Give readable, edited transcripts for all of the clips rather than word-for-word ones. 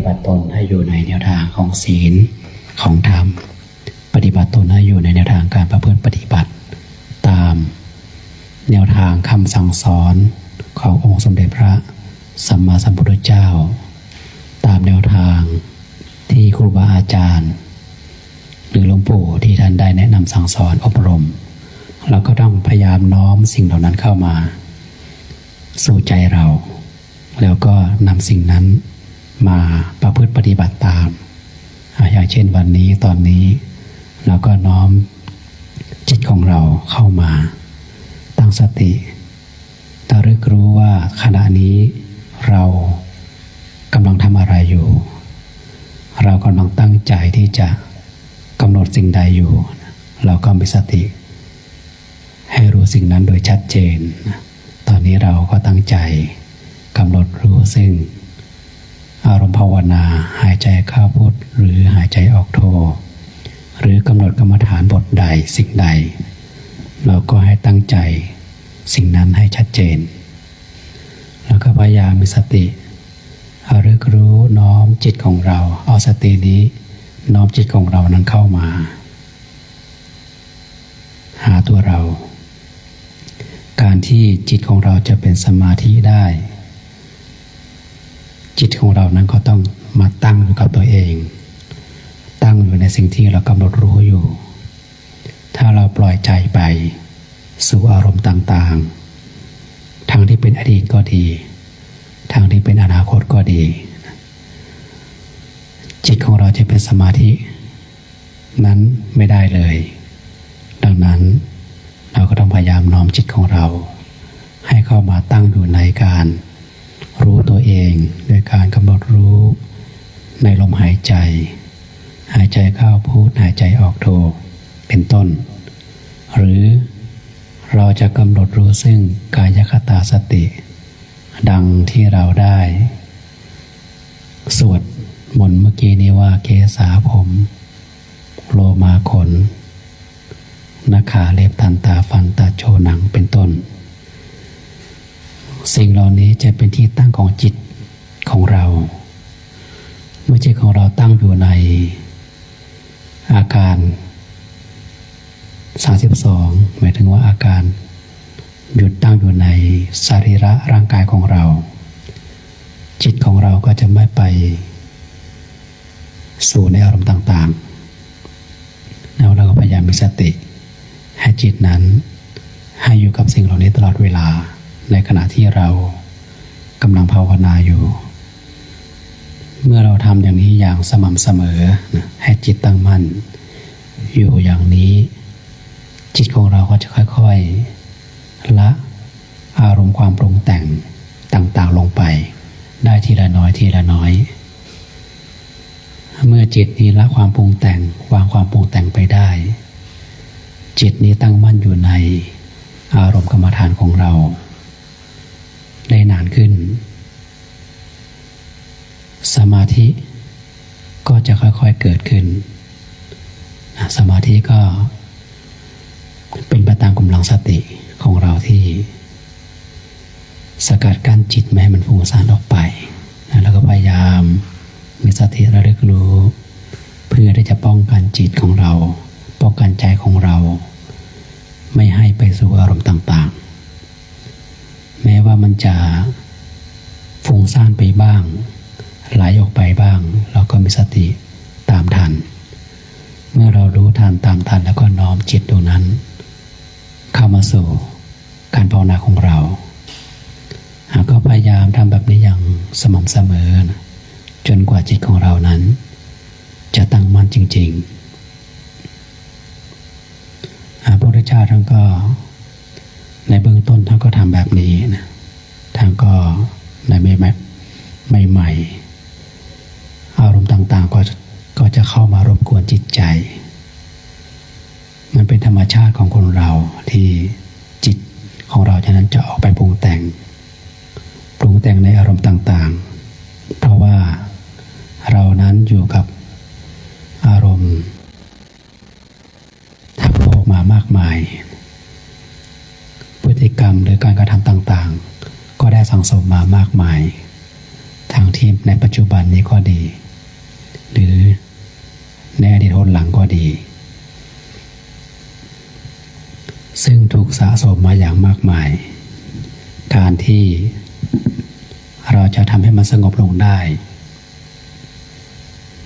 บัติตนให้อยู่ในแนวทางของศีลของธรรมปฏิบัติตนให้อยู่ในแนวทางการประพฤติปฏิบัติตามแนวทางคำสั่งสอนขององค์สมเด็จพระสัมมาสัมพุทธเจ้าตามแนวทางที่ครูบาอาจารย์หรือหลวงปู่ที่ท่านได้แนะนำสั่งสอนอบรมเราก็ต้องพยายามน้อมสิ่งเหล่านั้นเข้ามาสู่ใจเราแล้วก็นำสิ่งนั้นมาประพฤติปฏิบัติตามอย่างเช่นวันนี้ตอนนี้เราก็น้อมจิตของเราเข้ามาตั้งสติระลึกรู้ว่าขณะนี้เรากำลังทำอะไรอยู่เรากำลังตั้งใจที่จะกำหนดสิ่งใดอยู่เราก็มีสติให้รู้สิ่งนั้นโดยชัดเจนตอนนี้เราก็ตั้งใจกำหนดรู้ซึ่งอารมณ์ภาวนาหายใจเข้าพุทหรือหายใจออกโทหรือกำหนดกรรมฐานบทใดสิ่งใดเราก็ให้ตั้งใจสิ่งนั้นให้ชัดเจนแล้วก็พยายามมีสติระลึกรู้น้อมจิตของเราเอาสตินี้น้อมจิตของเรานั้นเข้ามาหาตัวเราการที่จิตของเราจะเป็นสมาธิได้จิตของเรานั้นก็ต้องมาตั้งอยู่กับตัวเองตั้งอยู่ในสิ่งที่เรากำหนดรู้อยู่ถ้าเราปล่อยใจไปสู่อารมณ์ต่างๆทางที่เป็นอดีตก็ดีทางที่เป็นอนาคตก็ดีจิตของเราจะเป็นสมาธินั้นไม่ได้เลยดังนั้นเราก็ต้องพยายามน้อมจิตของเราให้เข้ามาตั้งอยู่ในการรู้ตัวเองโดยการกำหนดรู้ในลมหายใจหายใจเข้าพุทหายใจออกโทเป็นต้นหรือเราจะกำหนดรู้ซึ่งกายคตาสติดังที่เราได้สวดมนต์เมื่อกี้นี้ว่าเกสาผมโลมาขนนาขาเล็บทันตาฟันตาโชหนังเป็นต้นสิ่งเหล่านี้จะเป็นที่ตั้งของจิตของเราเมื่อจิตของเราตั้งอยู่ในอาการ32หมายถึงว่าอาการหยุดตั้งอยู่ในสรีระร่างกายของเราจิตของเราก็จะไม่ไปสู่ในอารมณ์ต่างๆแล้วเราก็พยายามมีสติให้จิตนั้นให้อยู่กับสิ่งเหล่านี้ตลอดเวลาในขณะที่เรากำลังภาวนาอยู่เมื่อเราทำอย่างนี้อย่างสม่ำเสมอให้จิตตั้งมั่นอยู่อย่างนี้จิตของเราก็จะค่อยๆละอารมณ์ความปรุงแต่งต่างๆลงไปได้ทีละน้อยทีละน้อยเมื่อจิตนี้ละความปรุงแต่งวางความปรุงแต่งไปได้จิตนี้ตั้งมั่นอยู่ในอารมณ์กรรมฐานของเราได้นานขึ้นสมาธิก็จะค่อยๆเกิดขึ้นสมาธิก็เป็นไปตามกำลังสติของเราที่สกัดกั้นจิตไม่ให้มันฟุ้งซ่านออกไปแล้วก็พยายามมีสติระลึกรู้เพื่อที่จะป้องกันจิตของเราป้องกันใจของเราไม่ให้ไปสู่อารมณ์ต่างๆแม้ว่ามันจะฟุ้งซ่านไปบ้างไหลออกไปบ้างเราก็มีสติตามทันเมื่อเรารู้ทันตามทันแล้วก็น้อมจิตตรงนั้นเข้ามาสู่การภาวนาของเราก็พยายามทำแบบนี้อย่างสม่ำเสมอจนกว่าจิตของเรานั้นจะตั้งมั่นจริงๆพระพุทธเจ้าท่านก็ในเบื้องต้นท่านก็ทำแบบนี้นะท่านก็ในใหม่ๆอารมณ์ต่างๆก็จะเข้ามารบกวนจิตใจมันเป็นธรรมชาติของคนเราที่จิตของเราฉะนั้นจะออกไปปรุงแต่งในอารมณ์ต่างๆเพราะว่าเรานั้นอยู่กับอารมณ์ทางโลกมามากมายพฤติกรรมหรือการกระทำต่างๆก็ได้สั่งสมมามากมายทาง ที่ในปัจจุบันนี้ก็ดี หรือในอดีตหลังก็ดีซึ่งถูกสะสมมาอย่างมากมายการที่เราจะทำให้มันสงบลงได้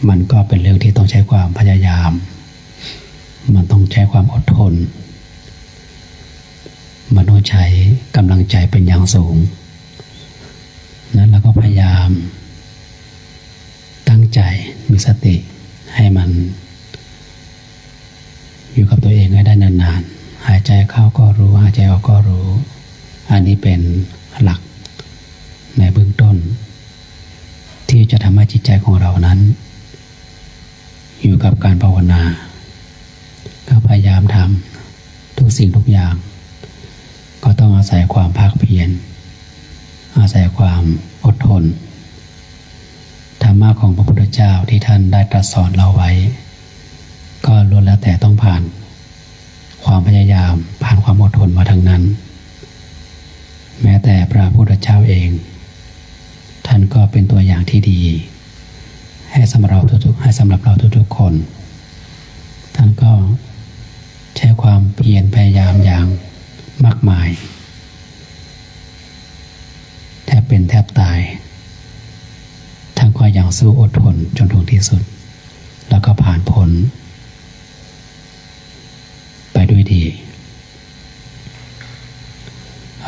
มันก็เป็นเรื่องที่ต้องใช้ความพยายามมันต้องใช้ความอดทนมันต้องใช้กำลังใจเป็นอย่างสูงนั้นเราก็พยายามตั้งใจมีสติให้มันอยู่กับตัวเองให้ได้นานๆหายใจเข้าก็รู้หายใจออกก็รู้อันนี้เป็นหลักในเบื้องต้นที่จะทำให้จิตใจของเรานั้นอยู่กับการภาวนาก็พยายามทำทุกสิ่งทุกอย่างก็ต้องอาศัยความภาคเพียรอาศัยความอดทนธรรมะของพระพุทธเจ้าที่ท่านได้ตรัสสอนเราไว้ก็ล้วนแล้วแต่ต้องผ่านความพยายามผ่านความอดทนมาทั้งนั้นแม้แต่พระพุทธเจ้าเองท่านก็เป็นตัวอย่างที่ดีให้สำหรับเราทุกๆคนท่านก็ใช้ความเพียรพยายามอย่างมากมายแทบเป็นแทบตายท่านก็ยังสู้อดทนจนถึงที่สุดแล้วก็ผ่านพ้นไปด้วยดี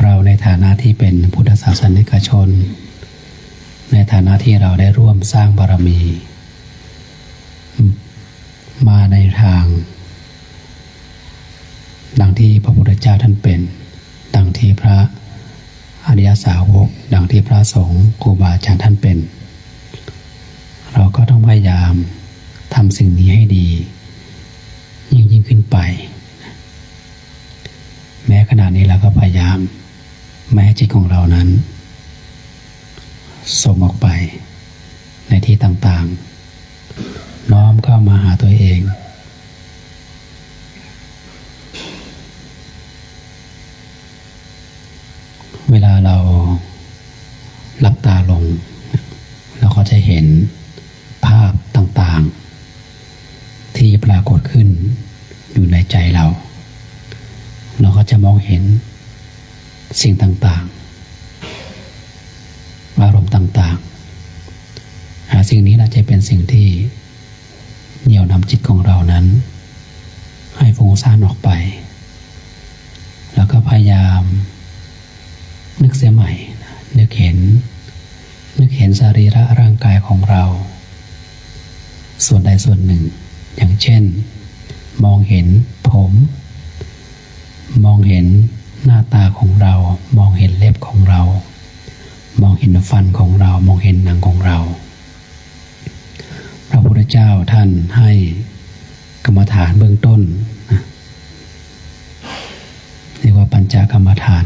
เราในฐานะที่เป็นพุทธศาสนิกชนในฐานะที่เราได้ร่วมสร้างบารมีมาในทางดังที่พระพุทธเจ้าท่านเป็นดังที่พระอริยสาวกดังที่พระสงฆ์ครูบาอาจารย์ท่านเป็นเราก็ต้องพยายามทำสิ่งนี้ให้ดียิ่งขึ้นไปแม้ขณะนี้เราก็พยายามไม่ให้จิตของเรานั้นส่งออกไปในที่ต่างๆน้อมเข้ามาหาตัวเองเวลาเราหลับตาลงเราก็จะเห็นภาพต่างๆที่ปรากฏขึ้นอยู่ในใจเราก็จะมองเห็นสิ่งต่างๆอารมณ์ต่างๆสิ่งนี้น่าจะเป็นสิ่งที่เหนี่ยวนำจิตของเรานั้นให้ฟุ้งซ่านออกไปแล้วก็พยายามนึกเสียใหม่นึกเห็นสรีระร่างกายของเราส่วนใดส่วนหนึ่งอย่างเช่นมองเห็นผมมองเห็นหน้าตาของเรามองเห็นเล็บของเรามองเห็นฟันของเรามองเห็นหนังของเราพระพุทธเจ้าท่านให้กรรมฐานเบื้องต้นเรียกว่าปัญจกรรมฐาน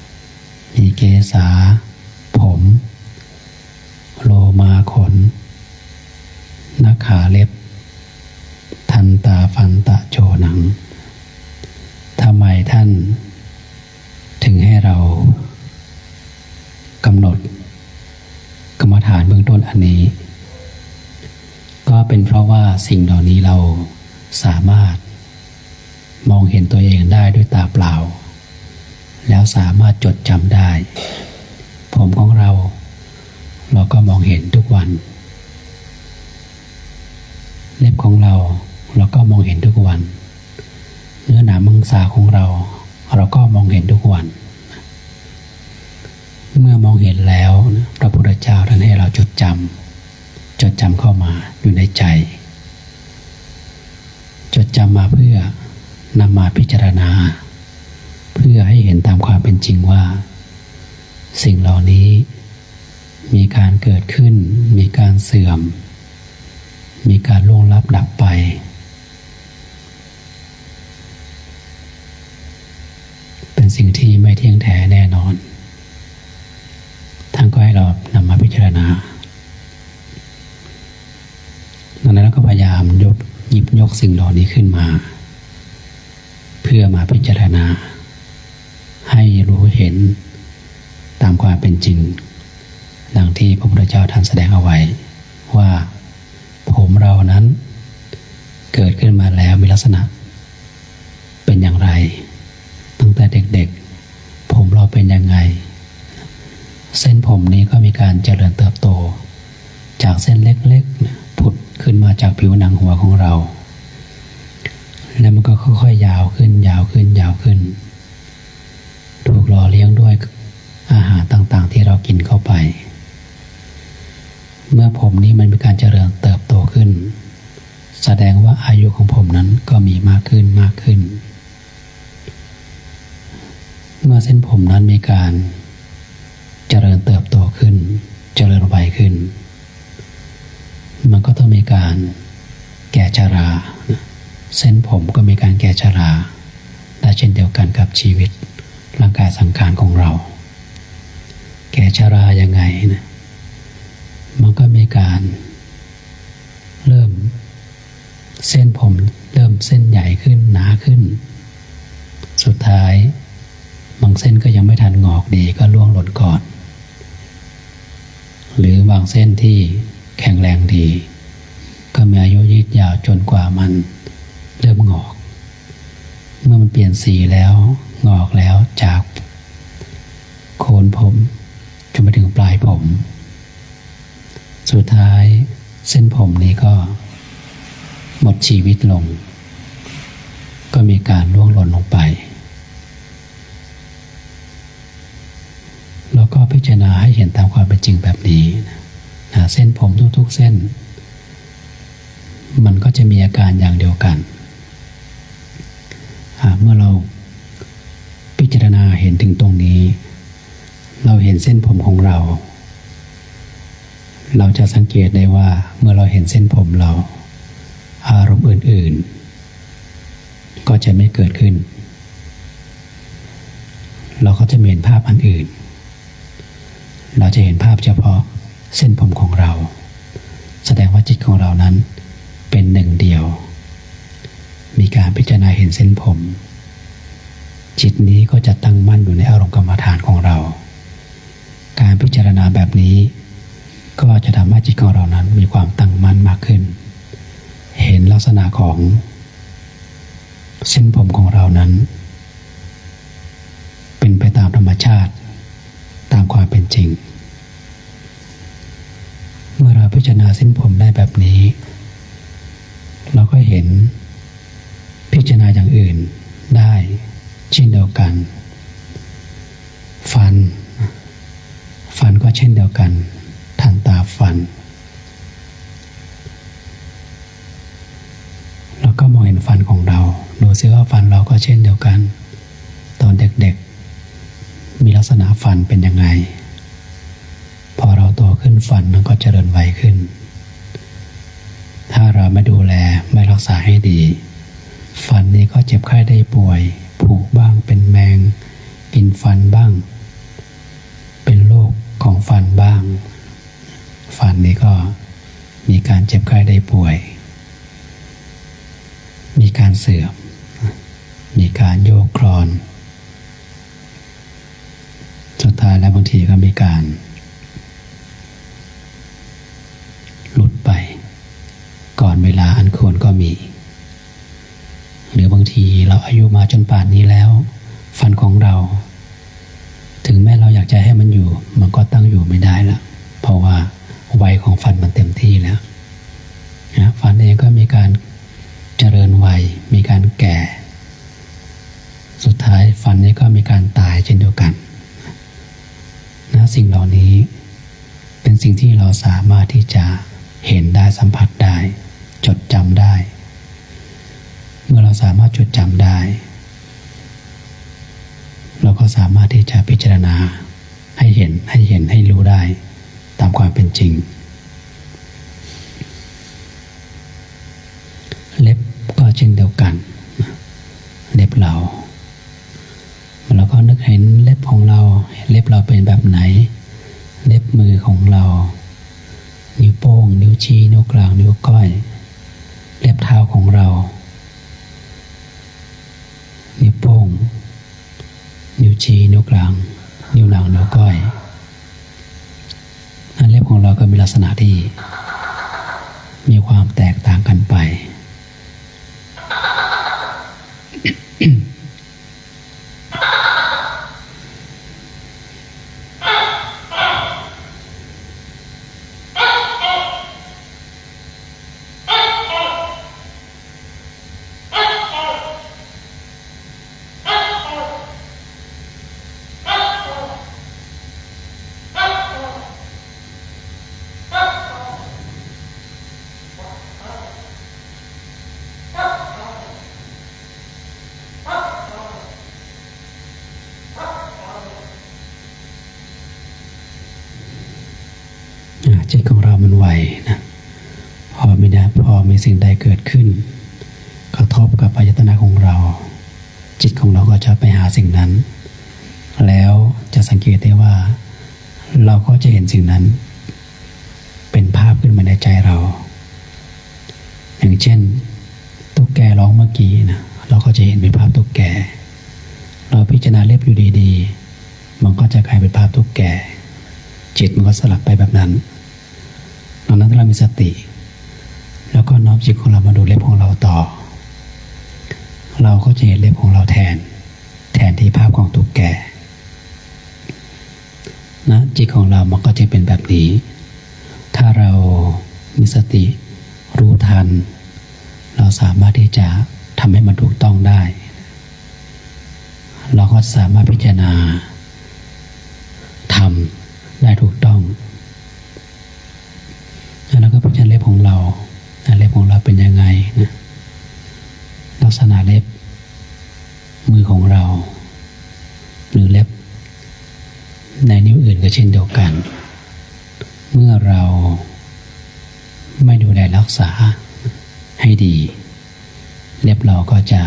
5มีเกศาผมโลมาขนหน้าขาเล็บทันตาฟันตะโจหนังทำไมท่านถึงให้เรากำหนดกรรมฐานเบื้องต้นอันนี้ก็เป็นเพราะว่าสิ่งเหล่านี้เราสามารถมองเห็นตัวเองได้ด้วยตาเปล่าแล้วสามารถจดจำได้ผมของเราก็มองเห็นทุกวันเล็บของเราก็มองเห็นทุกวันเนื้อหนังมังสาของเราก็มองเห็นทุกวันเมื่อมองเห็นแล้วพระพุทธเจ้าท่านให้เราจดจำเข้ามาอยู่ในใจจดจำมาเพื่อนำมาพิจารณาเพื่อให้เห็นตามความเป็นจริงว่าสิ่งเหล่านี้มีการเกิดขึ้นมีการเสื่อมมีการล่วงลับดับไปเป็นสิ่งที่ไม่เที่ยงแท้แน่นอนท่านก็ให้เรานำมาพิจารณาดังนั้นเราก็พยายามหยิบยกสิ่งเหล่านี้ขึ้นมาเพื่อมาพิจารณาให้รู้เห็นตามความเป็นจริง ดังที่พระพุทธเจ้าท่านแสดงเอาไว้ว่าผมเรานั้นเกิดขึ้นมาแล้วมีลักษณะเป็นอย่างไรตั้งแต่เด็กๆผมเราเป็นยังไงเส้นผมนี้ก็มีการเจริญเติบโตจากเส้นเล็กๆผุดขึ้นมาจากผิวหนังหัวของเราแล้วมันก็ค่อยๆยาวขึ้นยาวขึ้นยาวขึ้นถูกหล่อเลี้ยงด้วยอาหารต่างๆที่เรากินเข้าไปเมื่อผมนี้มันมีการเจริญเติบโตขึ้นแสดงว่าอายุของผมนั้นก็มีมากขึ้นมากขึ้นเมื่อเส้นผมนั้นมีการเจริญเติบโตขึ้นเจริญวัยขึ้นมันก็ต้องมีการแก่ชราเส้นผมก็มีการแก่ชราได้เช่นเดียวกันกับชีวิตร่างกายสังขารของเราแก่ชรายังไงนะมันก็มีการเริ่มเส้นผมเริ่มเส้นใหญ่ขึ้นหนาขึ้นสุดท้ายบางเส้นก็ยังไม่ทันงอกดีก็ร่วงหล่นก่อนหรือบางเส้นที่แข็งแรงดีก็มีอายุยืดยาวจนกว่ามันเริ่มงอกเมื่อมันเปลี่ยนสีแล้วงอกแล้วจากโคนผมจนไปถึงปลายผมสุดท้ายเส้นผมนี้ก็หมดชีวิตลงก็มีการร่วงหล่นลงไปแล้วก็พิจารณาให้เห็นตามความเป็นจริงแบบนี้นะเส้นผมทุกๆเส้นมันก็จะมีอาการอย่างเดียวกันเมื่อเราพิจารณาเห็นถึงตรงนี้เราเห็นเส้นผมของเราเราจะสังเกตได้ว่าเมื่อเราเห็นเส้นผมเราอารมณ์อื่นๆก็จะไม่เกิดขึ้นเราก็จะเห็นภาพอันอื่นเราจะเห็นภาพเฉพาะเส้นผมของเราแสดงว่าจิตของเรานั้นเป็นหนึ่งเดียวมีการพิจารณาเห็นเส้นผมจิตนี้ก็จะตั้งมั่นอยู่ในอารมณ์กรรมฐานของเราการพิจารณาแบบนี้ก็จะทำให้จิตของเรานั้นมีความตั้งมั่นมากขึ้นเห็นลักษณะของเส้นผมของเรานั้นเป็นไปตามธรรมชาติตามความเป็นจริงเมื่อเราพิจารณาเส้นผมได้แบบนี้เราก็เห็นพิจารณาอย่างอื่นได้เช่นเดียวกันฟันก็เช่นเดียวกันทันตาฟันแล้วก็มองเห็นฟันของเราดูซิว่าฟันเราก็เช่นเดียวกันตอนเด็กๆมีลักษณะฟันเป็นยังไงพอเราโตขึ้นฟันมันก็เจริญไวขึ้นถ้าเราไม่ดูแลไม่รักษาให้ดีฟันนี้ก็เจ็บไข้ได้ป่วยผุบ้างเป็นแมงกินฟันบ้างเป็นโรคของฟันบ้างฟันนี้ก็มีการเจ็บไข้ได้ป่วยมีการเสื่อมมีการโยกคลอนสุดท้ายแล้วบางทีก็มีการหลุดไปก่อนเวลาอันควรก็มีหรือบางทีเราอายุมาจนป่านนี้แล้วฟันของเราถึงแม้เราอยากจะให้มันอยู่มันก็ตั้งอยู่ไม่ได้แล้วเพราะว่าวัยของฟันมันเต็มที่แล้วนะฟันเองก็มีการเจริญวัยมีการแก่สุดท้ายฟันนี้ก็มีการตายเช่นเดียวกันนะสิ่งเหล่านี้เป็นสิ่งที่เราสามารถที่จะเห็นได้สัมผัสได้จดจำได้เมื่อเราสามารถจดจำได้เราก็สามารถที่จะพิจารณาให้เห็นให้รู้ได้ตามความเป็นจริงเล็บก็เช่นเดียวกันเล็บเราก็นึกเห็นเล็บของเราเล็บเราเป็นแบบไหนเล็บมือของเรานิ้วโป้งนิ้วชี้นิ้วกลางนิ้วก้อยเล็บเท้าของเรานิ้วโป้งนิ้วชี้นิ้วกลางนิ้วนางนิ้วก้อย เล็บของเราก็มีลักษณะที่มีความแตกต่างกันไป จิตของเรามันไวนะพอมีสิ่งใดเกิดขึ้นกระทบกับอายตนะของเราจิตของเราก็จะไปหาสิ่งนั้นแล้วจะสังเกตได้ว่าเราก็จะเห็นสิ่งนั้นเป็นภาพขึ้นมาในใจเราอย่างเช่นตุ๊กแกร้องเมื่อกี้นะเราก็จะเห็นเป็นภาพตุ๊กแกเราพิจารณาเล็บอยู่ดีๆมันก็จะกลายเป็นภาพตุ๊กแกจิตมันก็สลับไปแบบนั้นดังนั้นถ้าเรามีสติแล้วก็น้อมจิตของเรามาดูเล็บของเราต่อเราก็จะเห็นเล็บของเราแทนที่ภาพของตุ๊กแกนะจิตของเรามันก็จะเป็นแบบนี้ถ้าเรามีสติรู้ทันเราสามารถที่จะทำให้มันถูกต้องได้เราก็สามารถพิจารณาทำได้ถูกต้องแล้วก็พิจารณาเล็บของเราเป็นยังไงนะลักษณะเล็บมือของเราหรือเล็บในนิ้วอื่นก็เช่นเดียวกันเมื่อเราไม่ดูแลรักษาให้ดีเล็บเราก็จะ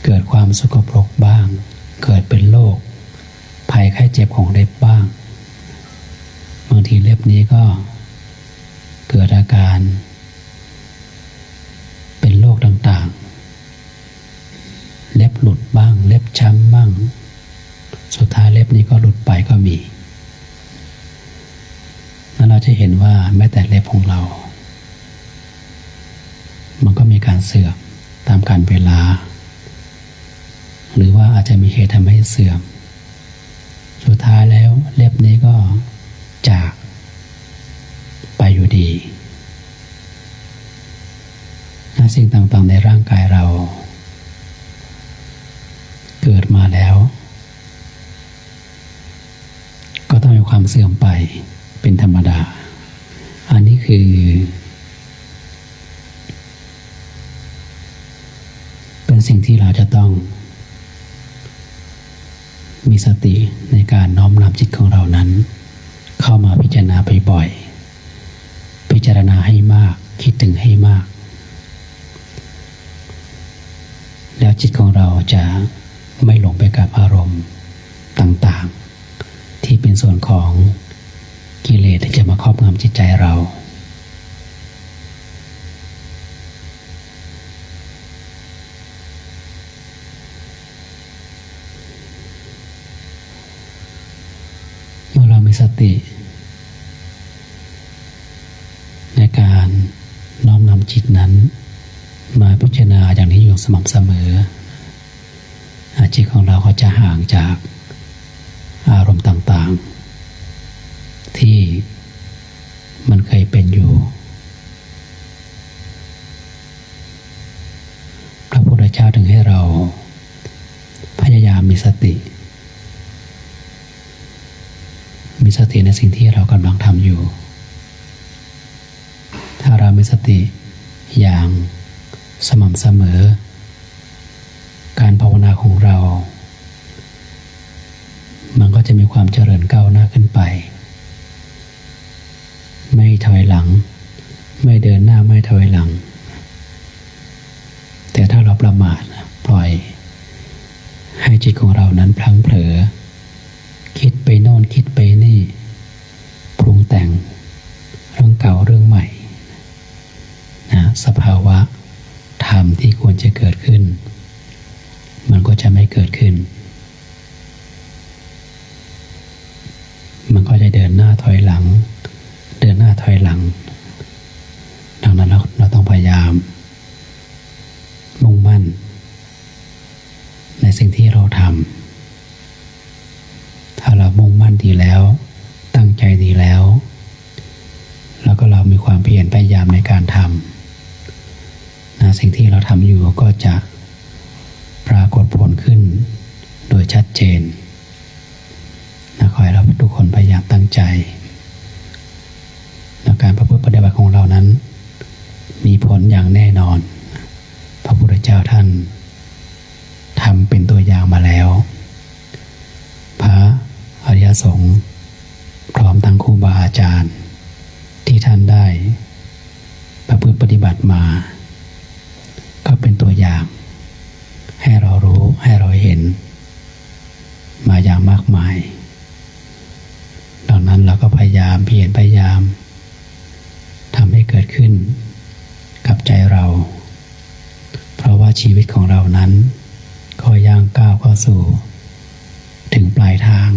เกิดความสกปรกบ้างเกิดเป็นโรคภัยไข้เจ็บของเล็บบ้างบางทีเล็บนี้ก็เกิดอาการเป็นโรคต่างๆเล็บหลุดบ้างเล็บช้ำบ้างสุดท้ายเล็บนี้ก็หลุดไปก็มีแล้วเราจะเห็นว่าแม้แต่เล็บของเรามันก็มีการเสื่อมตามกาลเวลาหรือว่าอาจจะมีเหตุทำให้เสื่อมสุดท้ายแล้วเล็บนี้ก็จากไปอยู่ดีสิ่งต่างๆในร่างกายเราเกิดมาแล้วก็ต้องมีความเสื่อมไปเป็นธรรมดาอันนี้คือเป็นสิ่งที่เราจะต้องมีสติในการน้อมนำจิตของเรานั้นเข้ามาพิจารณาบ่อยๆพิจารณาให้มากคิดถึงให้มากแล้วจิตของเราจะไม่หลงไปกับอารมณ์ต่างๆที่เป็นส่วนของกิเลสที่จะมาครอบงำจิตใจเราเมื่อเรามีสติในการน้อมนำจิตนั้นมาพิจารณาอย่างนี้อยู่สม่ำเสมอจิตของเราก็จะห่างจากอารมณ์ต่างๆที่มันเคยเป็นอยู่พระพุทธเจ้าถึงให้เราพยายามมีสติในสิ่งที่เรากำลังทำอยู่ถ้าเรามีสติอย่างสม่ำเสมอการภาวนาของเรามันก็จะมีความเจริญก้าวหน้าขึ้นไปไม่ถอยหลังไม่เดินหน้าไม่ถอยหลังแต่ถ้าเราประมาทปล่อยให้จิตของเรานั้นพลั้งเผลอคิดไปโน่นคิดไปนี่ปรุงแต่งเรื่องเก่าเรื่องใหม่สภาวะธรรมที่ควรจะเกิดขึ้นมันก็จะไม่เกิดขึ้นมันก็จะเดินหน้า ถอยหลังเดินหน้าถอยหลังดังนั้นเราต้องพยายามมุ่งมั่นในสิ่งที่เราทำถ้าเรามุ่งมั่นดีแล้วตั้งใจดีแล้วแล้วก็เรามีความเพียรพยายามในการทำนะสิ่งที่เราทำอยู่ก็จะปรากฏผลขึ้นโดยชัดเจนนะขอให้เราทุกคนพยายามตั้งใจในการประพฤติปฏิบัติของเรานั้นมีผลอย่างแน่นอนพระพุทธเจ้าท่านทำเป็นตัวอย่างมาแล้วพระอริยสงฆ์พร้อมทั้งครูบาอาจารย์ที่ท่านได้ประพฤติปฏิบัติมาก็เป็นตัวอย่างให้เรารู้ให้เราเห็นมาอย่างมากมายดังนั้นเราก็พยายามเพียรพยายามทำให้เกิดขึ้นกับใจเราเพราะว่าชีวิตของเรานั้นก็ย่างก้าวเข้าสู่ถึงปลายทาง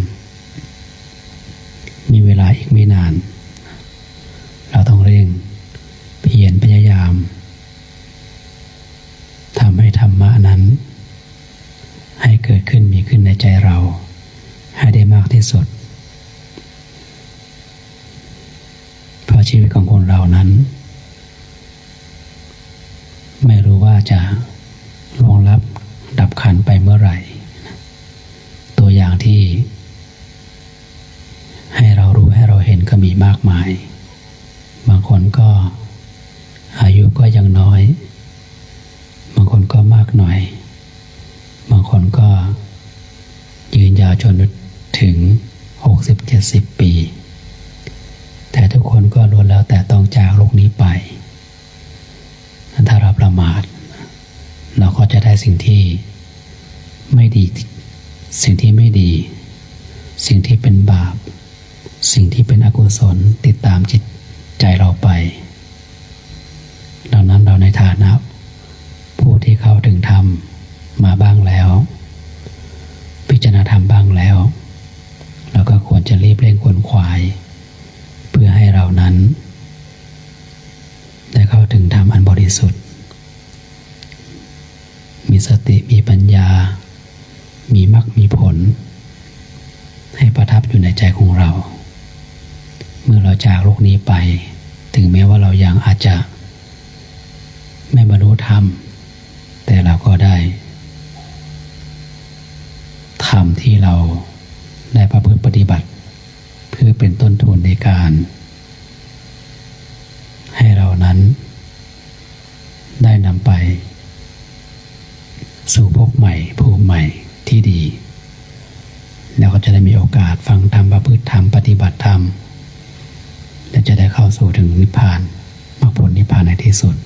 มีเวลาอีกไม่นานเราต้องเร่งเพียรพยายามทำให้ธรรมะนั้นให้เกิดขึ้นมีขึ้นในใจเราให้ได้มากที่สุดเพราะชีวิตของคนเรานั้นไม่รู้ว่าจะล่วงลับดับขันไปเมื่อไหร่ตัวอย่างที่ให้เรารู้ให้เราเห็นก็มีมากมายบางคนก็อายุก็ยังน้อยบางคนก็มากหน่อยบางคนก็ยืนยาวจนถึง 60-70 ปีแต่ทุกคนก็ล้วนแล้วแต่ต้องจากโลกนี้ไปถ้าเราประมาทเราก็จะได้สิ่งที่ไม่ดีสิ่งที่ไม่ดีสิ่งที่เป็นบาปสิ่งที่เป็นอกุศลติดตามจิตใจเราไปดังนั้นเราในฐานะผู้ที่เข้าถึงธรรมมาบ้างแล้วพิจารณาธรรมบ้างแล้วเราก็ควรจะรีบเร่งขวนขวายเพื่อให้เรานั้นได้เข้าถึงธรรมอันบริสุทธิ์มีสติมีปัญญามีมรรคมีผลให้ประทับอยู่ในใจของเราเมื่อเราจากโลกนี้ไปถึงแม้ว่าเรายังอาจจะไม่บรรลุธรรมแต่เราก็ได้ธรรมที่เราได้ประพฤติปฏิบัติเพื่อเป็นต้นทุนในการให้เรานั้นได้นำไปสู่ภพใหม่ภูมิใหม่ที่ดีแล้วก็จะได้มีโอกาสฟังธรรมประพฤติธรรมปฏิบัติธรรมและจะได้เข้าสู่ถึงนิพพานมรรคผลนิพพานในที่สุด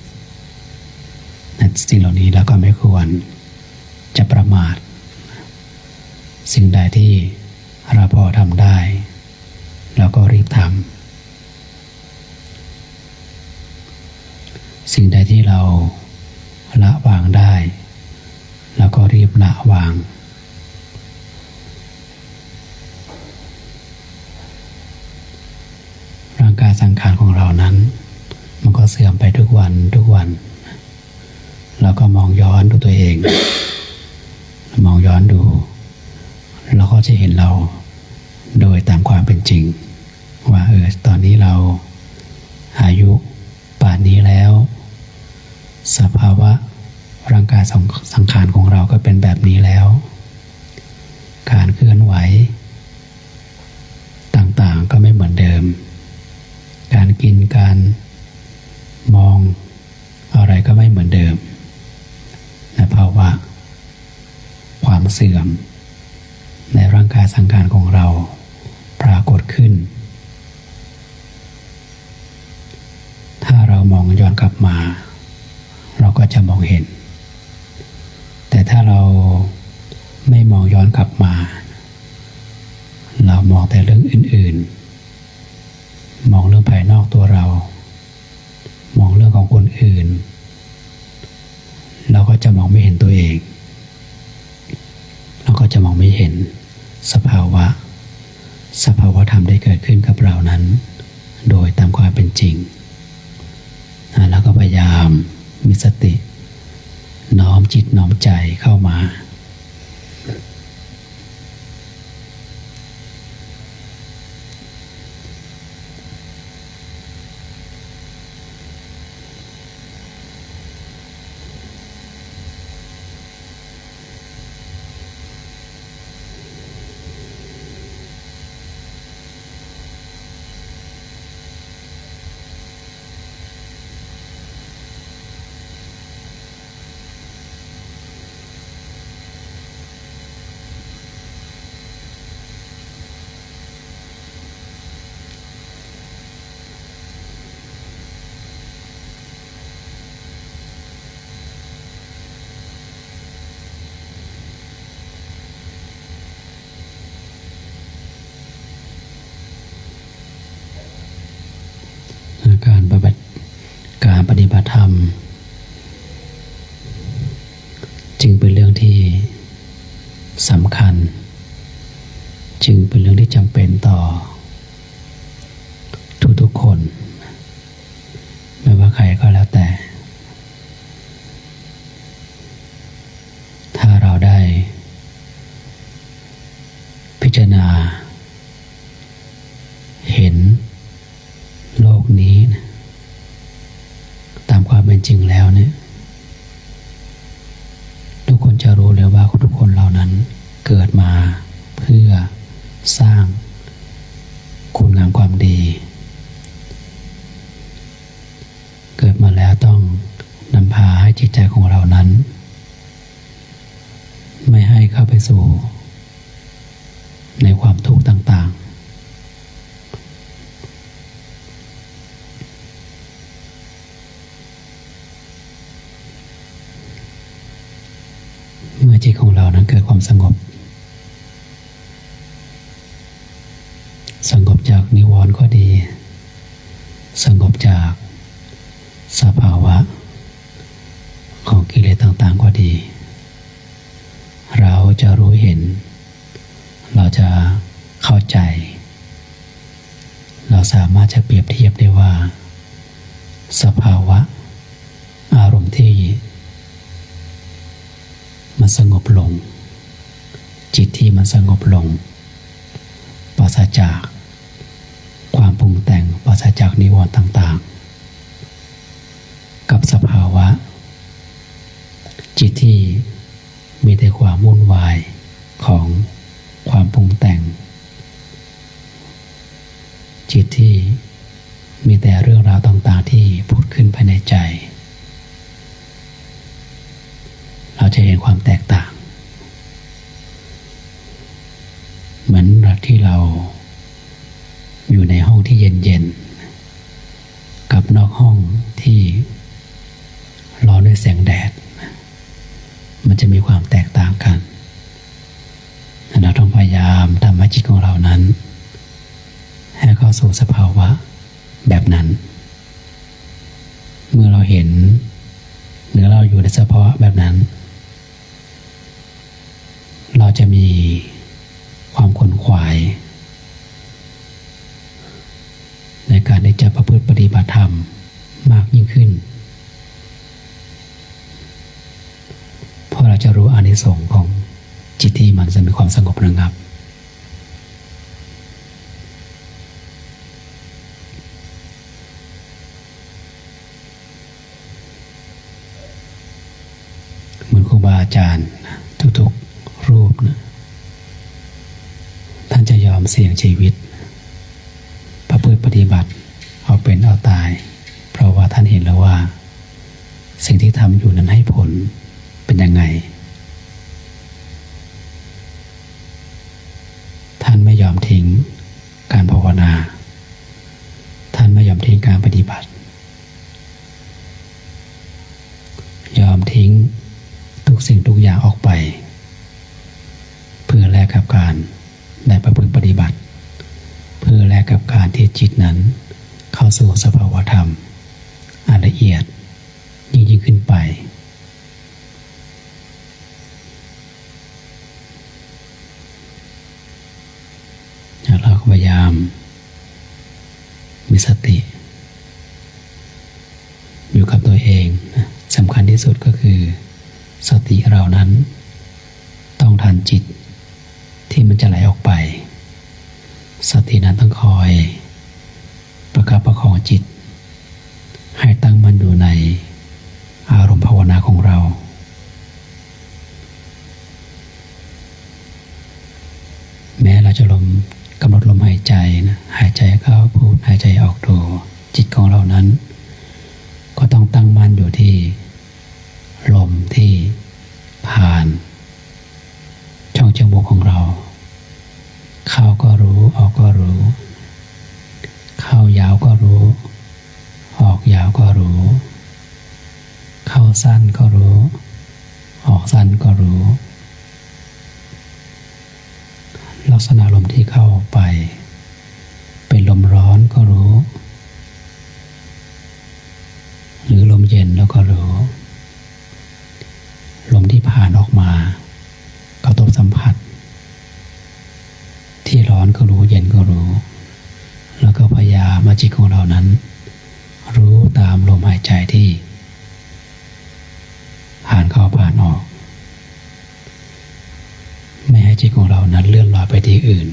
สิ่งเหล่านี้เราก็ไม่ควรจะประมาทสิ่งใดที่เราพอทำได้เราก็รีบทำสิ่งใดที่เราละวางได้เราก็รีบละวางร่างกายสังขารของเรานั้นมันก็เสื่อมไปทุกวันทุกวันเราก็มองย้อนดูตัวเองมองย้อนดูเราก็จะเห็นเราโดยตามความเป็นจริงว่าตอนนี้เราอายุป่านนี้แล้วสภาวะร่างกายสังขารของเราก็เป็นแบบนี้แล้วการเคลื่อนไหวต่างๆก็ไม่เหมือนเดิมการกินการมองอะไรก็ไม่เหมือนเดิมและภาวะความเสื่อมในร่างกายสังขารของเราปรากฏขึ้นถ้าเรามองย้อนกลับมาเราก็จะมองเห็นแต่ถ้าเราไม่มองย้อนกลับมาเรามองแต่เรื่องอื่นๆมองเรื่องภายนอกตัวเรามองเรื่องของคนอื่นเราก็จะมองไม่เห็นตัวเองเราก็จะมองไม่เห็นสภาวะธรรมได้เกิด ขึ้นกับเรานั้นโดยตามความเป็นจริงแล้วก็พยายามมีสติน้อมจิตน้อมใจเข้ามาการปฏิบัติธรรมจึงเป็นเรื่องที่สำคัญจึงเป็นเรื่องที่จำเป็นต่อทุกๆคนไม่ว่าใครก็แล้วแต่ถ้าเราได้พิจารณาเห็นโลกนี้นะตามความเป็นจริงแล้วเนี่ยทุกคนจะรู้เลยว่าทุกคนเหล่านั้นเกิดมาเพื่อสร้างคุณงามความดีเกิดมาแล้วต้องนำพาให้จิตใจของเรานั้นไม่ให้เข้าไปสู่ในความทุกข์ต่างๆเมื่อจิตของเรานั้นเกิดความสงบจากนิวรณ์ก็ดีสงบจากสภาวะของกิเลสต่างๆก็ดีเราจะรู้เห็นเราจะเข้าใจเราสามารถจะเปรียบเทียบได้ว่าสภาวะอารมณ์ที่มันสงบลงจิตที่มันสงบลงปราศจากความปรุงแต่งปราศจากนิวรณ์ต่างๆกับสภาวะจิตที่มีแต่ความวุ่นวายของความปรุงแต่งจิตที่มีแต่เรื่องราวต่างๆที่ผุดขึ้นภายในใจเราจะเห็นความแตกต่างเหมือนที่เราอยู่ในห้องที่เย็นๆกับนอกห้องที่ร้อนด้วยแสงแดดมันจะมีความแตกต่างกันเราต้องพยายามทำให้จิตของเรานั้นให้เข้าสู่สภาวะแบบนั้นเมื่อเราเห็นหรือเราอยู่ในสภาวะแบบนั้นเราจะมีความขวนขวายในการได้จะประพฤติปฏิบัติธรรมมากยิ่งขึ้นเพราะเราจะรู้อานิสงส์ของจิตที่มันจะมีความสงบระงับเหมือนครูบาอาจารย์ทุกๆรูปนะท่านจะยอมเสี่ยงชีวิตประพฤติปฏิบัติเอาเป็นเอาตายเพราะว่าท่านเห็นแล้วว่าสิ่งที่ทำอยู่นั้นให้ผลเป็นยังไงท่านไม่ยอมทิ้งการภาวนาท่านไม่ยอมทิ้งการปฏิบัติยอมทิ้งทุกสิ่งทุกอย่างออกไปเพื่อแลกกับการได้ประพฤติปฏิบัติเพื่อแลกกับการที่จิตนั้นเข้าสู่สภาวธรรมอันละเอียดยิ่งขึ้นไปเราก็พยายาม สติอยู่กับตัวเองสำคัญที่สุดก็คือสติเรานั้นต้องทันจิตที่มันจะไหลออกไปสตินั้นต้องคอยประคับประคองจิตให้ตั้งมั่นอยู่ในอารมณ์ภาวนาของเราแม้เราจะกำหนดลมหายใจนะหายใจเข้าพูดหายใจออกโทจิตของเรานั้นก็ต้องตั้งมั่นอยู่ที่ลมที่ผ่านช่องจมูกของเราเข้าก็รู้ออกก็รู้เข้ายาวก็รู้ออกยาวก็รู้เข้าสั้นก็รู้ออกสั้นก็รู้ลักษณะลมที่เข้าไปเป็นลมร้อนก็รู้หรือลมเย็นแล้วก็รู้ลมที่ผ่านออกมากระทบสัมผัสที่ร้อนก็รู้เย็นก็รู้แล้วก็พยายามจิตของเรานั้นรู้ตามลมหายใจที่ผ่านเข้าผ่านออกไม่ให้จิตของเรานั้นเลื่อนลอยไปที่อื่น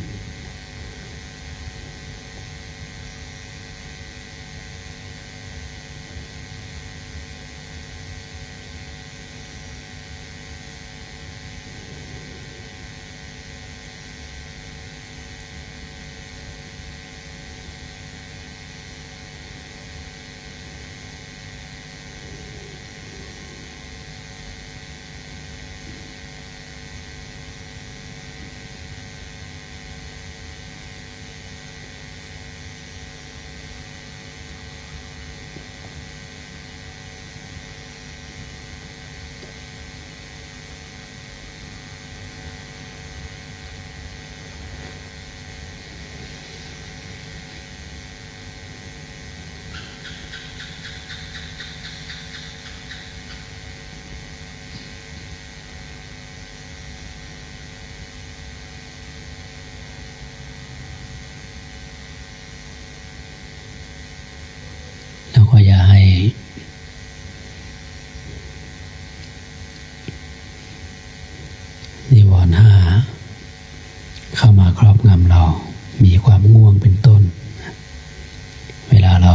แล้วก็อย่าให้นิวรณ์ห้าเข้ามาครอบงำเรามีความง่วงเป็นต้นเวลาเรา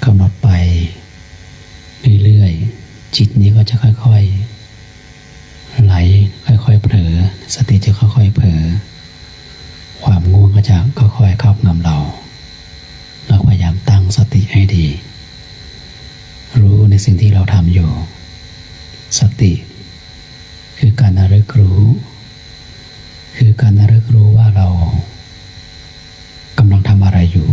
กำหนดไปเรื่อยๆจิตนี้ก็จะค่อยๆไหลค่อยๆเผลอสติจะค่อยๆเผลอความง่วงก็จะค่อยๆครอบงำเราเราพยายามตั้งสติให้ดีรู้ในสิ่งที่เราทำอยู่สติคือการระลึกรู้คือการระลึกรู้ว่าเรากำลังทำอะไรอยู่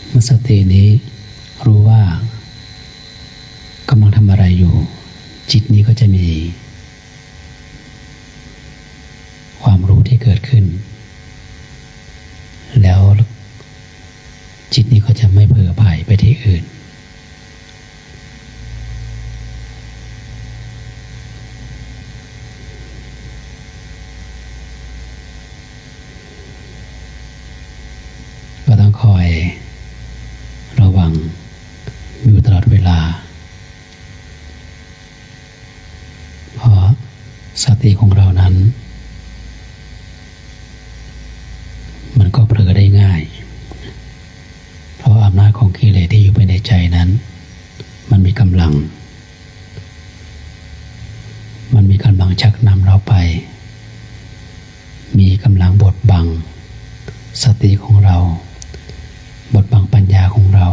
เมื่อสตินี้รู้ว่ากำลังทำอะไรอยู่จิตนี้ก็จะมีความรู้ที่เกิดขึ้นแล้วจิตนี้ก็จะไม่เผลอไผลไปที่อื่นก็ต้องคอยระวังอยู่ตลอดเวลาเพราะสติของเรานั้นมันก็เผลอได้ง่ายเพราะอำนาจของกิเลสที่อยู่ภายในใจนั้นมันมีกำลังชักนำเราไปมีกำลังบดบังสติของเราบดบังปัญญาของเรา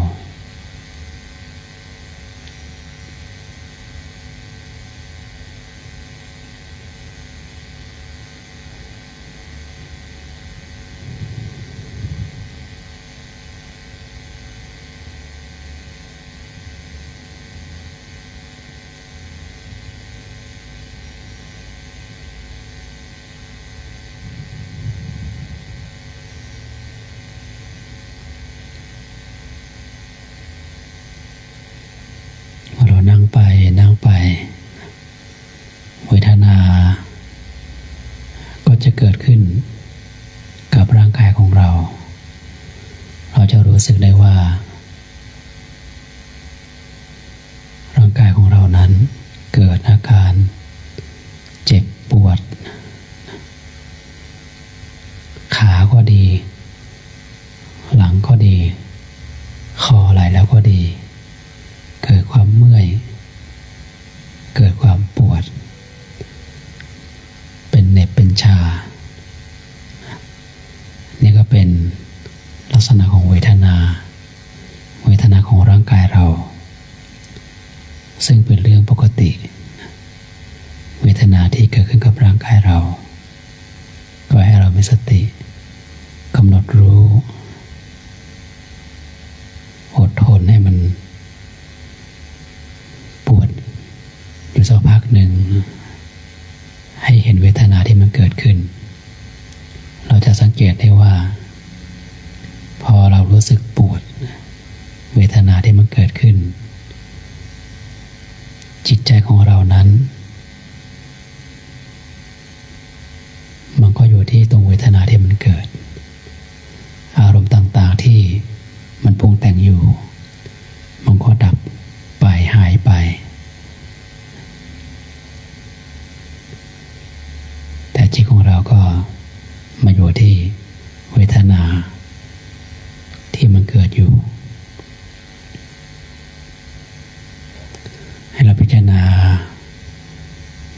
เกิดขึ้นกับร่างกายของเราเราจะรู้สึกได้ว่าร่างกายของเรานั้นเกิดอาการเจ็บปวดขาก็ดีหลังก็ดีคอไหล่แล้วก็ดีเกิดความเมื่อยเกิดความปวดเป็นเหน็บเป็นชานี่ก็เป็นลักษณะของเวทนาของร่างกายเราซึ่งเป็นเรื่องปกติเวทนาที่เกิดขึ้นกับร่างกายเราก็ให้เรามีสติกำหนดรู้อดทนให้มันปวดอยู่สักพักหนึ่งให้เห็นเวทนาที่มันเกิดขึ้นเราจะสังเกตได้ว่าพอเรารู้สึกปวดเวทนาที่มันเกิดขึ้นจิตใจของเรานั้นมันก็อยู่ที่ตรงเวทนาที่มันเกิดอารมณ์ต่างๆที่มันปรุงแต่งอยู่มันก็ดับไปหายไปแต่จิตของเราก็มาอยู่ที่เวทนาที่มันเกิดอยู่ให้เราพิจารณา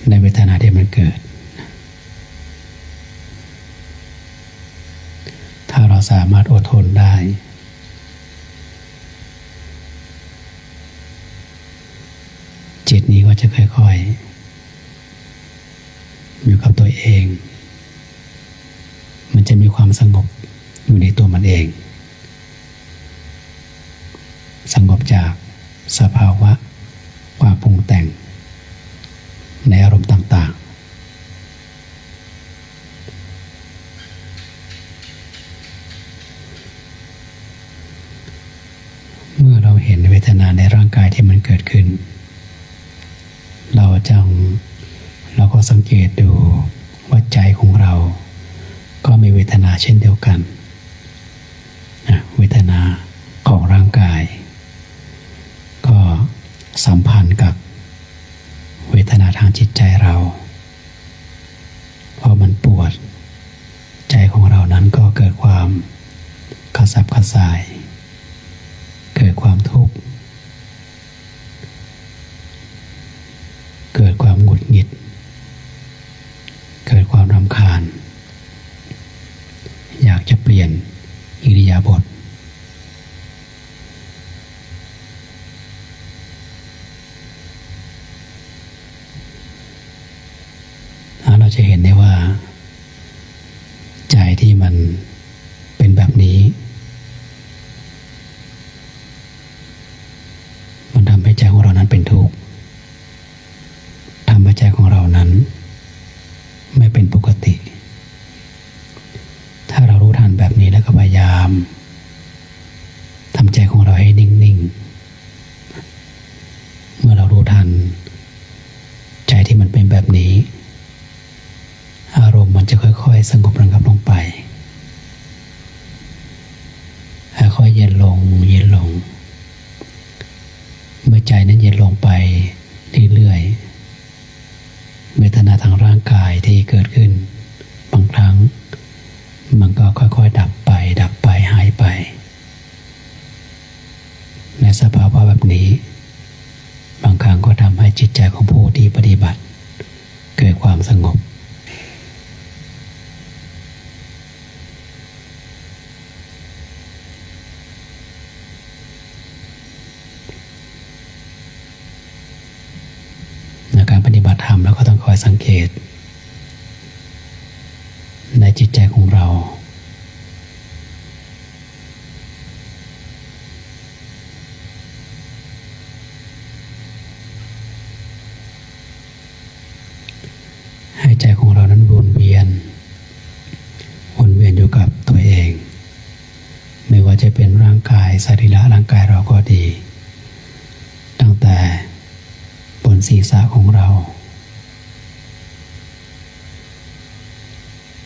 ในเวทนาที่มันเกิดถ้าเราสามารถอดทนได้จิตนี้ก็จะค่อยๆอยู่กับตัวเองมันจะมีความสงบอยู่ในตัวมันเองสงบจากสภาวะความปรุงแต่งในอารมณ์ต่างๆเมื่อเราเห็นเวทนาในร่างกายที่มันเกิดขึ้นเราก็สังเกตดูว่าใจของเราก็มีเวทนาเช่นเดียวกันเวทนาของร่างกายก็สัมพันธ์กับเวทนาทางจิตใจเราพอมันปวดใจของเรานั้นก็เกิดความกระสับกระส่ายเกิดความทุกข์เกิดความหงุดหงิดเกิดความรำคาญอยากจะเปลี่ยนอิริยาบถเราจะเห็นได้ว่าใจที่มันเป็นแบบนี้มันทำให้ใจของเรานั้นเป็นทุกข์ทำให้ใจของเรานั้นไม่เป็นปกติถ้าเรารู้ทันแบบนี้แล้วก็พยายามทำใจของเราให้นิ่งๆเมื่อเรารู้ทันใจที่มันเป็นแบบนี้อารมณ์มันจะค่อยๆสงบระงับลงไปค่อยๆเย็นลงเมื่อใจนั้นเย็นลงไปเรื่อยๆเวทนาทางร่างกายที่เกิดขึ้นบางครั้งมันก็ค่อยๆดับไปหายไปในสภาวะแบบนี้บางครั้งก็ทำให้จิตใจของผู้ที่ปฏิบัติเกิดความสงบการปฏิบัติธรรมแล้วก็ต้องคอยสังเกตในจิตใจของเราให้ใจของเรานั้นวนเวียนอยู่กับตัวเองไม่ว่าจะเป็นร่างกายสรีระร่างกายเราก็ดีตั้งแต่บนศีรษะของเรา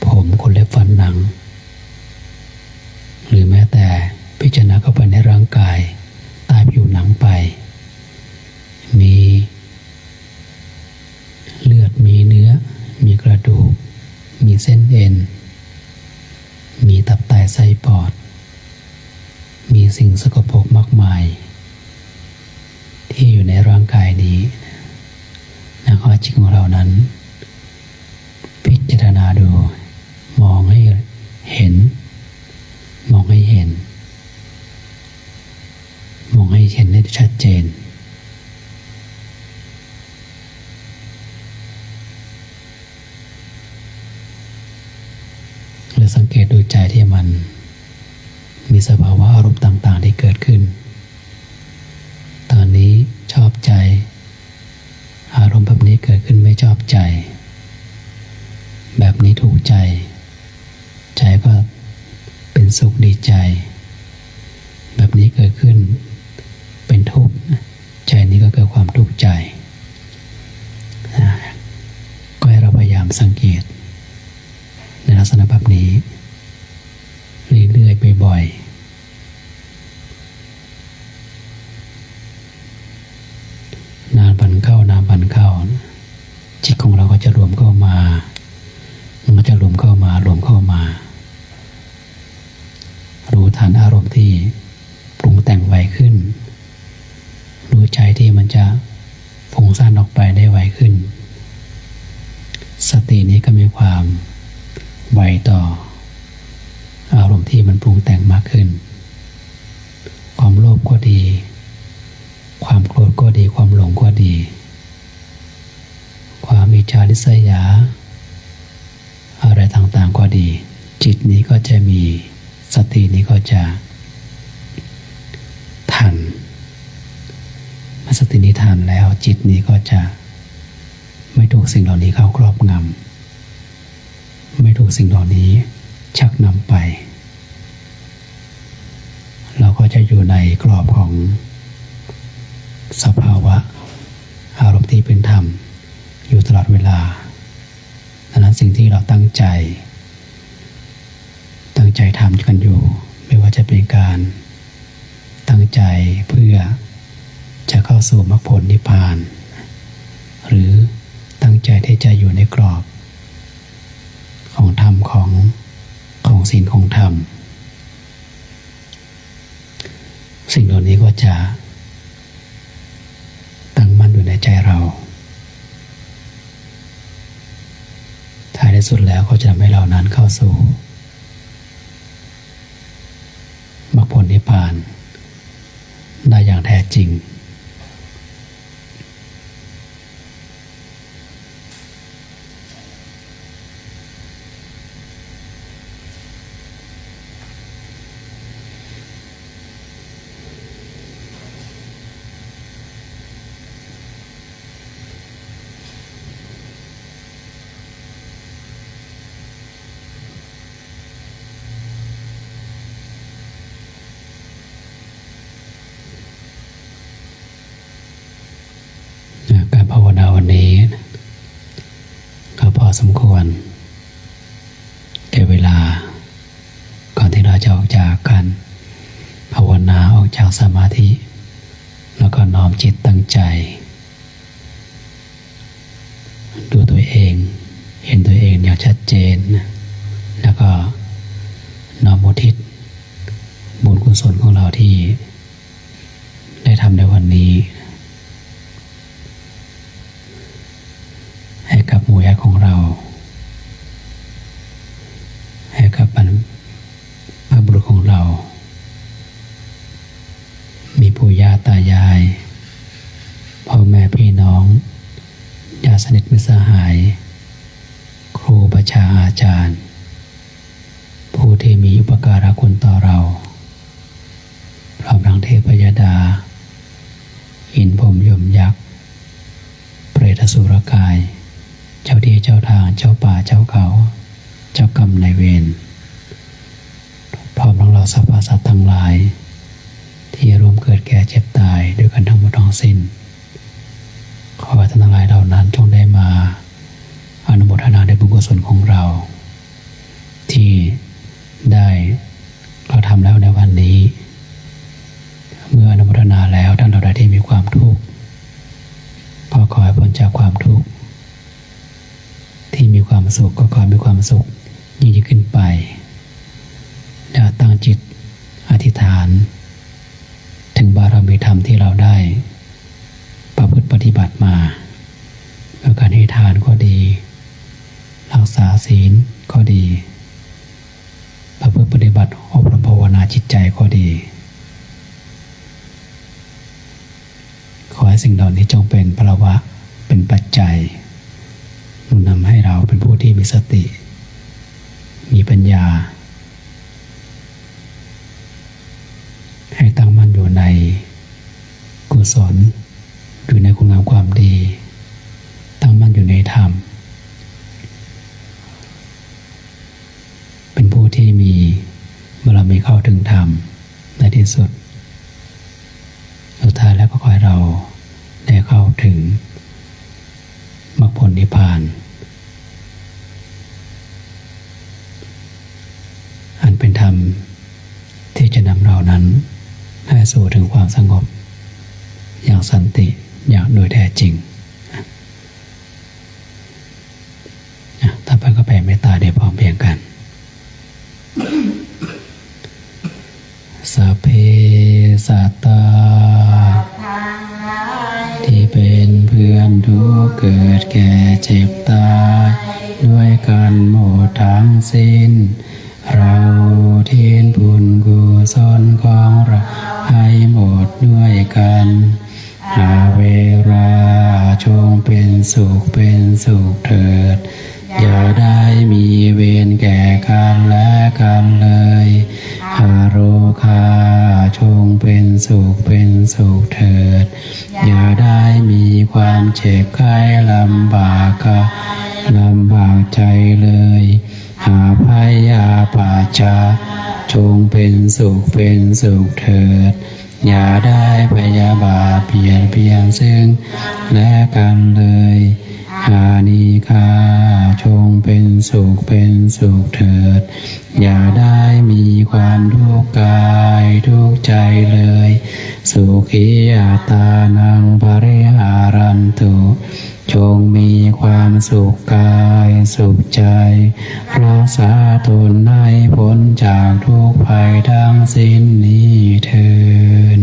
ผ จารณาเข้าไปในร่างกายใต้ผิวหนังไปมีเลือดมีเนื้อมีกระดูกมีเส้นเอ็นมีตับไตไส้ปอดมีสิ่งสกปรกมากมายที่อยู่ในร่างกายนี้นะขอจิตของเรานั้นพิจารณาดูมองให้เห็นมองให้เห็นได้ชัดเจนหรือสังเกตดูใจที่มันมีสภาวะอารมณ์ต่างๆที่เกิดขึ้นตอนนี้ชอบใจอารมณ์แบบนี้เกิดขึ้นไม่ชอบใจแบบนี้ถูกใจใจก็เป็นสุขดีใจแบบนี้เกิดขึ้นเป็นทุกข์ใจนี้ก็เกิดความทุกข์ใจก็ให้เราพยายามสังเกตในลักษณะแบบนี้เรื่อยๆไปบ่อยนานวันเข้านานวันเข้าจิตของเราก็จะรวมเข้ามามันก็จะรวมเข้ามารู้ทันอารมณ์ที่ปรุงแต่งไวขึ้นรู้ใจที่มันจะฟุ้งซ่านออกไปได้ไวขึ้นสตินี้ก็มีความไวต่ออารมณ์ที่มันปรุงแต่งมากขึ้นความโลภก็ดีความโกรธก็ดีความหลงก็ดีความอิจฉาริษยาอะไรต่างๆก็ดีจิตนี้ก็จะมีสตินี้ก็จะทันเมื่อสตินี้ทันแล้วจิตนี้ก็จะไม่ถูกสิ่งเหล่านี้เข้าครอบงำไม่ถูกสิ่งเหล่านี้ชักนำไปเราก็จะอยู่ในกรอบของสภาวะอารมณ์ที่เป็นธรรมอยู่ตลอดเวลาดังนั้นสิ่งที่เราตั้งใจทำกันอยู่ไม่ว่าจะเป็นการตั้งใจเพื่อจะเข้าสู่มรรคผลนิพพานหรือตั้งใจที่จะอยู่ในกรอบของธรรมของศีลของธรรมสิ่งเหล่านี้ก็จะตั้งมั่นอยู่ในใจเราท้ายที่สุดแล้วก็จะทำให้เรานั้นเข้าสู่มรรคผลนิพพานได้อย่างแท้จริงการภาวนาวันนี้ก็พอสมควรแก่เวลาก่อนที่เราจะออกจากกันภาวนาออกจากสมาธิแล้วก็น้อมจิตตั้งใจดูตัวเองเห็นตัวเองอย่างชัดเจนแล้วก็น้อมอุทิศบุญกุศลของเราที่ได้ทำในวันนี้ให้กับหมู่ญาติของเราให้กับบรรพบุรุษของเรามีปู่ย่าตายายพ่อแม่พี่น้องญาติสนิทมิตรสหายครูบาอาจารย์ผู้ที่มีอุปการะคุณต่อเราพร้อมทั้งเทพยดาอินพรหมยมยักษ์เปรตอสุรกายเจ้าที่เจ้าทางเจ้าป่าเจ้าเขาเจ้ากรรมนายเวรพร้อมทั้งเราสรรพสัตว์ทั้งหลายที่ร่วมเกิดแก่เจ็บตายด้วยกันทั้งหมดทั้งสิ้นขอให้ท่านทั้งหลายเหล่านั้นจงได้มาอนุโมทนาในบุญกุศลของเราที่ได้กระทำแล้วในวันนี้ เมื่ออนุโมทนาแล้วท่านเราใดที่มีความทุกข์ก็ขอให้พ้นจากความทุกข์ที่มีความสุขก็ขอให้มีความสุขยิ่งขึ้นไปแล้วตั้งจิตอธิษฐานถึงบารมีธรรมที่เราได้ประพฤติปฏิบัติมาเพื่อการให้ทานก็ดีรักษาศีลก็ดีประพฤติปฏิบัติอบรมภาวนาจิตใจก็ดีขอให้สิ่งเหล่านี้จงเป็นพลวะเป็นปัจจัยหนุนนำให้เราเป็นผู้ที่มีสติมีปัญญาให้ตั้งมั่นอยู่ในกุศลอยู่ในคุณงามความดีตั้งมั่นอยู่ในธรรมเป็นผู้ที่มีบารมีเข้าถึงธรรมในที่สุดสุดท้ายแล้วก็ขอให้เราได้เข้าถึงมรรคผลนิพพานอันเป็นธรรมที่จะนำเรานั้นให้สู่ถึงความสงบอย่างสันติอย่างโดยแท้จริงต่อไปก็แผ่เมตตาได้พร้อมเพรียงกันสัพเพสัตตาที่เป็นเพื่อนทุกข์เกิดแก่เจ็บตายด้วยกันหมดทั้งสิ้นเราทิ้นบุญกุศลของเราให้หมดด้วยกันหาเวลาจงเป็นสุขเถิดอย่าได้มีเวรแก่กันและกันเลยหาโรคาจงเป็นสุขเถิดอย่าได้มีความเจ็บไข้ลำบากใจเลยหาพยาปาจาจงเป็นสุขเถิดอย่าได้พยาบาทเบียนซึ่งและกันเลยหานิฆาจงเป็นสุขเถิดอย่าได้มีความทุกข์กายทุกข์ใจเลยสุขีอัตตานังปริหารันตุจงมีความสุขกายสุขใจรักษาตนให้พ้นจากทุกภัยทั้งสิ้นนี้เถิด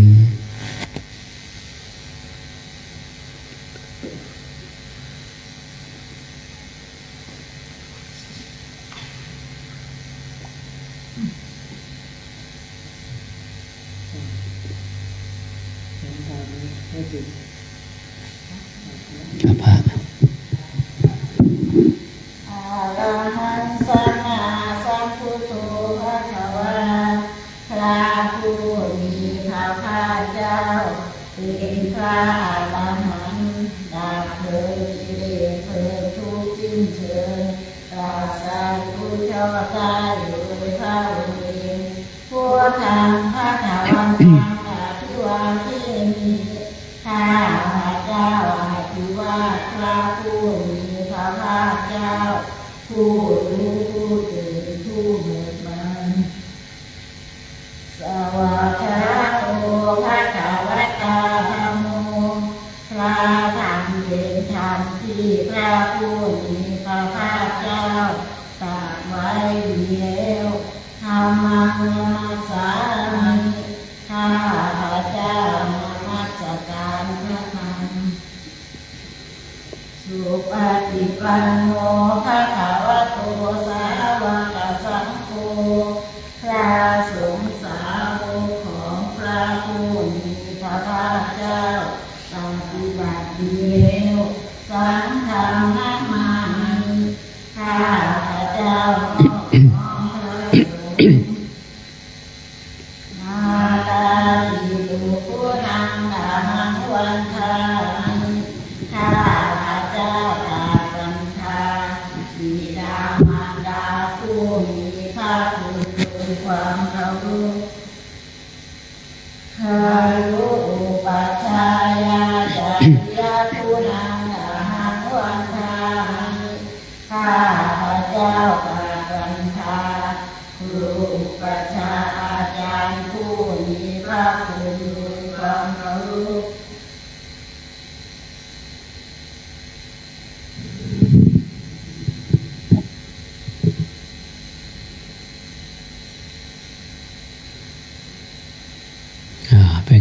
พระอะระหังสัมมาสัมพุทโธภะคะวาพระผู้มีพระภาคเจ้าเป็นพระอรหันต์ดับเพลิงกิเลสเพลิงทุกข์สิ้นเชิงตรัสรู้ชอบได้โดยพระองค์เองผู้ทำพระธรรมอภิวาทมีข้าพระเจ้าอภิวาทพระผู้มีพระภาคเจ้าผู้รู้ผู้ตื่นผู้เบิกบานสวากขาโตภะคะวะตาธัมโมพระธรรมเป็นธรรมที่พระผู้มีพระภาคเจ้าตรัสไว้แล้วธัมมังนามัสสามิข้าพระเจ้านมัสการพระธรรมสุปฏิปันโนภะคะวะโตสาวกสังโฆพระสงฆ์สาวกของพระผู้มีพระภาคเจ้าปฏิบัติดีแล้วสังฆังนามามิข้าพระเจ้าน้อมพระสงฆ์นาตาลิตุพุทธังธัมมังวันทามิข้าพระเจ้าตาบันทาบิดามารดาผู้มีพระคุณด้วยความเคารพคารุอุปัชฌายาจาริยพุทธังธัมมังวันทามิข้าพระเจ้าตาบันทาครูอุปัชฌาย์อาจารย์ผู้มีพระคุณด้วย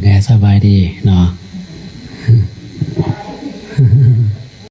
ไงสบายดีเนาะ